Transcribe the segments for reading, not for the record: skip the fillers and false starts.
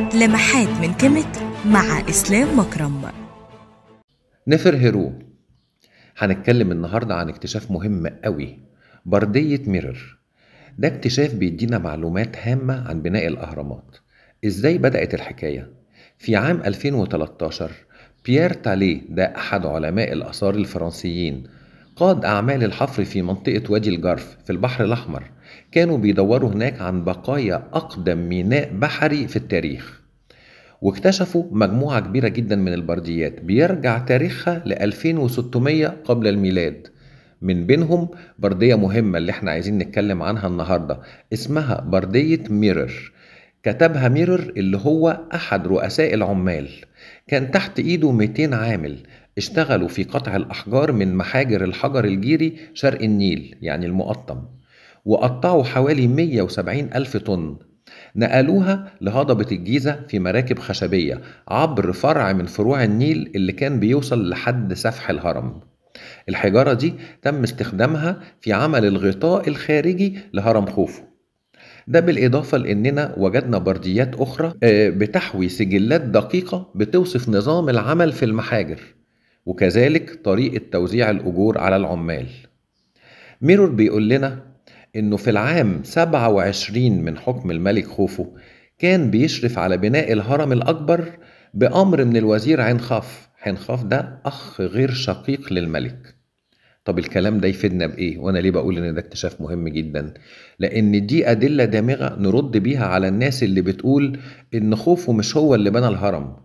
لمحات من كيميت مع إسلام مكرم. نفر هيرو. هنتكلم النهاردة عن اكتشاف مهم قوي، بردية ميرر. ده اكتشاف بيدينا معلومات هامة عن بناء الأهرامات. إزاي بدأت الحكاية؟ في عام 2013 بيير تاليه، ده أحد علماء الآثار الفرنسيين، قاد أعمال الحفر في منطقة وادي الجرف في البحر الأحمر. كانوا بيدوروا هناك عن بقايا أقدم ميناء بحري في التاريخ، واكتشفوا مجموعة كبيرة جدا من البرديات بيرجع تاريخها ل 2600 قبل الميلاد. من بينهم بردية مهمة اللي احنا عايزين نتكلم عنها النهاردة، اسمها بردية ميرر. كتبها ميرر اللي هو أحد رؤساء العمال، كان تحت إيده 200 عامل اشتغلوا في قطع الأحجار من محاجر الحجر الجيري شرق النيل يعني المقطم، وقطعوا حوالي 170 ألف طن. نقلوها لهضبة الجيزة في مراكب خشبية عبر فرع من فروع النيل اللي كان بيوصل لحد سفح الهرم. الحجارة دي تم استخدامها في عمل الغطاء الخارجي لهرم خوفو. ده بالإضافة لأننا وجدنا برديات أخرى بتحوي سجلات دقيقة بتوصف نظام العمل في المحاجر، وكذلك طريقة توزيع الأجور على العمال. ميرور بيقول لنا إنه في العام 27 من حكم الملك خوفو كان بيشرف على بناء الهرم الأكبر بأمر من الوزير عينخاف. عينخاف ده أخ غير شقيق للملك. طب الكلام ده يفيدنا بإيه؟ وأنا ليه بقول إن ده اكتشاف مهم جدا؟ لأن دي أدلة دامغة نرد بيها على الناس اللي بتقول إن خوفو مش هو اللي بنى الهرم،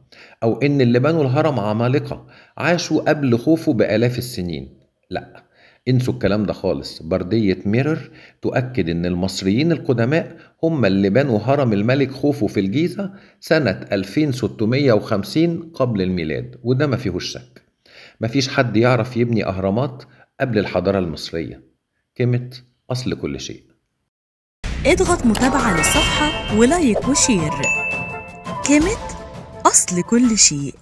أو إن اللي بنوا الهرم عمالقة عاشوا قبل خوفو بآلاف السنين. لأ، انسوا الكلام ده خالص. بردية ميرر تؤكد إن المصريين القدماء هم اللي بنوا هرم الملك خوفو في الجيزة سنة 2650 قبل الميلاد، وده ما فيهوش شك. مفيش حد يعرف يبني أهرامات قبل الحضارة المصرية. كيميت أصل كل شيء. اضغط متابعة للصفحة ولايك وشير. كيميت أصل كل شيء.